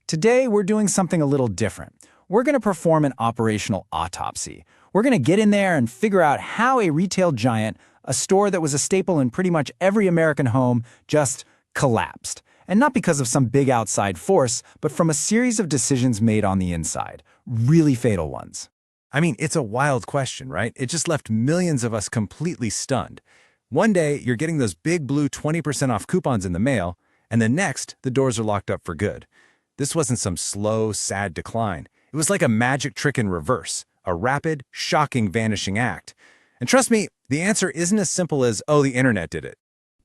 Today, we're doing something a little different. We're going to perform an operational autopsy. We're going to get in there and figure out how a retail giant, a store that was a staple in pretty much every American home, just collapsed. And not because of some big outside force, but from a series of decisions made on the inside. Really fatal ones. I mean, it's a wild question, right? It just left millions of us completely stunned. One day, you're getting those big blue 20% off coupons in the mail, and the next, the doors are locked up for good. This wasn't some slow, sad decline. It was like a magic trick in reverse, a rapid, shocking vanishing act. And trust me, the answer isn't as simple as, oh, the internet did it.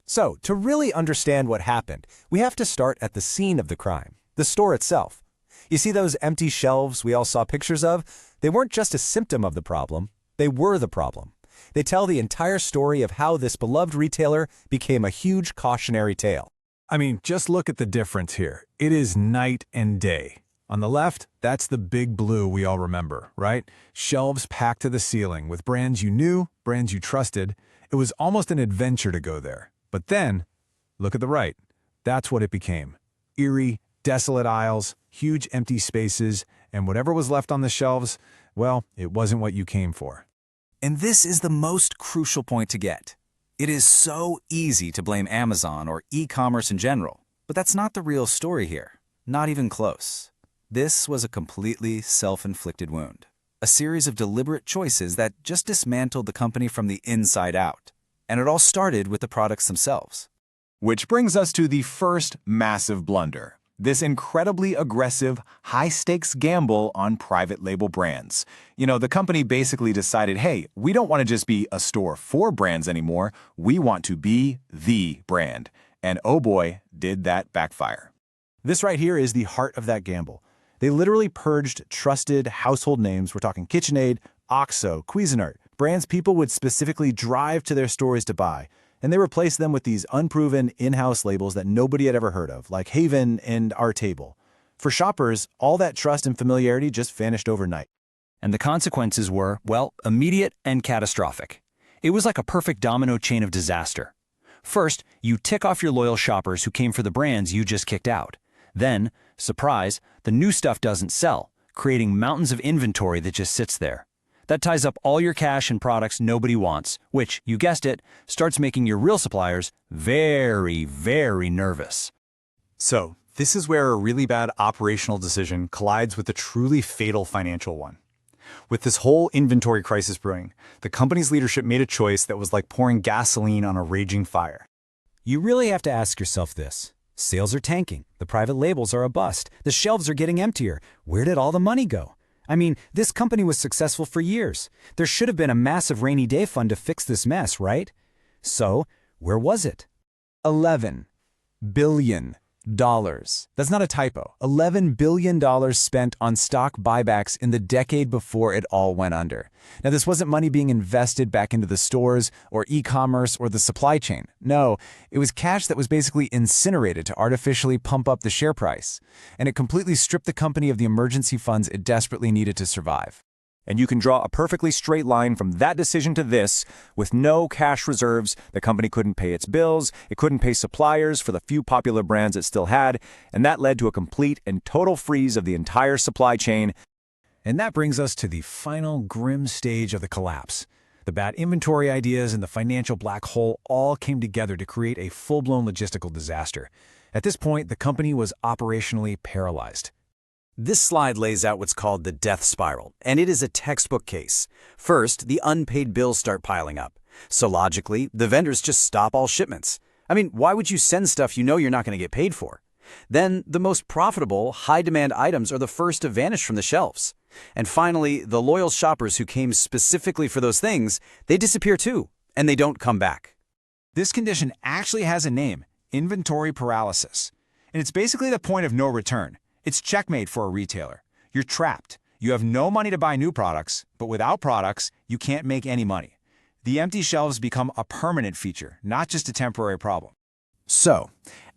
So, to really understand what happened, we have to start at the scene of the crime, the store itself. You see those empty shelves we all saw pictures of? They weren't just a symptom of the problem, they were the problem. They tell the entire story of how this beloved retailer became a huge cautionary tale. I mean, just look at the difference here. It is night and day. On the left, that's the big blue we all remember, right? Shelves packed to the ceiling with brands you knew, brands you trusted. It was almost an adventure to go there. But then, look at the right. That's what it became. Eerie, desolate aisles, huge empty spaces, and whatever was left on the shelves, well, it wasn't what you came for. And this is the most crucial point to get. It is so easy to blame Amazon or e-commerce in general, but that's not the real story here. Not even close. This was a completely self-inflicted wound. A series of deliberate choices that just dismantled the company from the inside out. And it all started with the products themselves. Which brings us to the first massive blunder. This incredibly aggressive, high-stakes gamble on private label brands. You know, the company basically decided, hey, we don't want to just be a store for brands anymore. We want to be the brand. And oh boy, did that backfire. This right here is the heart of that gamble. They literally purged trusted household names. We're talking KitchenAid, Oxo, Cuisinart, brands people would specifically drive to their stores to buy. And they replaced them with these unproven in-house labels that nobody had ever heard of, like Haven and Our Table. For shoppers, all that trust and familiarity just vanished overnight. And the consequences were, well, immediate and catastrophic. It was like a perfect domino chain of disaster. First, you tick off your loyal shoppers who came for the brands you just kicked out. Then, surprise, the new stuff doesn't sell, creating mountains of inventory that just sits there. That ties up all your cash and products nobody wants, which, you guessed it, starts making your real suppliers very, very nervous. So, this is where a really bad operational decision collides with a truly fatal financial one. With this whole inventory crisis brewing, the company's leadership made a choice that was like pouring gasoline on a raging fire. You really have to ask yourself this. Sales are tanking, the private labels are a bust, the shelves are getting emptier. Where did all the money go? I mean, this company was successful for years. There should have been a massive rainy day fund to fix this mess, right? So, where was it? $11 billion. That's not a typo. $11 billion spent on stock buybacks in the decade before it all went under. Now, this wasn't money being invested back into the stores or e-commerce or the supply chain. No, it was cash that was basically incinerated to artificially pump up the share price. And it completely stripped the company of the emergency funds it desperately needed to survive. And you can draw a perfectly straight line from that decision to this. With no cash reserves, the company couldn't pay its bills, it couldn't pay suppliers for the few popular brands it still had, and that led to a complete and total freeze of the entire supply chain. And that brings us to the final grim stage of the collapse. The bad inventory ideas and the financial black hole all came together to create a full-blown logistical disaster. At this point, the company was operationally paralyzed. This slide lays out what's called the death spiral, and it is a textbook case. First, the unpaid bills start piling up. So logically, the vendors just stop all shipments. I mean, why would you send stuff you know you're not going to get paid for? Then, the most profitable, high-demand items are the first to vanish from the shelves. And finally, the loyal shoppers who came specifically for those things, they disappear too, and they don't come back. This condition actually has a name, inventory paralysis. And it's basically the point of no return. It's checkmate for a retailer. You're trapped. You have no money to buy new products, but without products, you can't make any money. The empty shelves become a permanent feature, not just a temporary problem. So,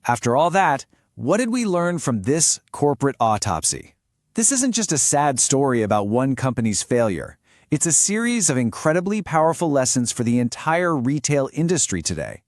after all that, what did we learn from this corporate autopsy? This isn't just a sad story about one company's failure. It's a series of incredibly powerful lessons for the entire retail industry today.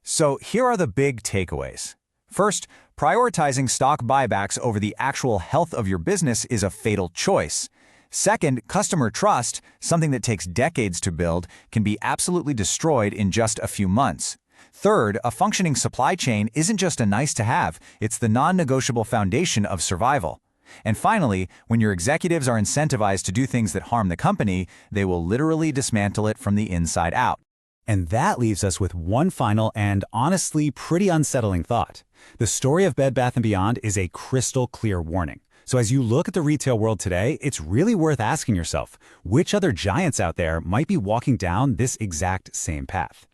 So here are the big takeaways. First, prioritizing stock buybacks over the actual health of your business is a fatal choice. Second, customer trust, something that takes decades to build, can be absolutely destroyed in just a few months. Third, a functioning supply chain isn't just a nice-to-have, it's the non-negotiable foundation of survival. And finally, when your executives are incentivized to do things that harm the company, they will literally dismantle it from the inside out. And that leaves us with one final and honestly pretty unsettling thought. The story of Bed Bath & Beyond is a crystal clear warning. So as you look at the retail world today, it's really worth asking yourself, which other giants out there might be walking down this exact same path?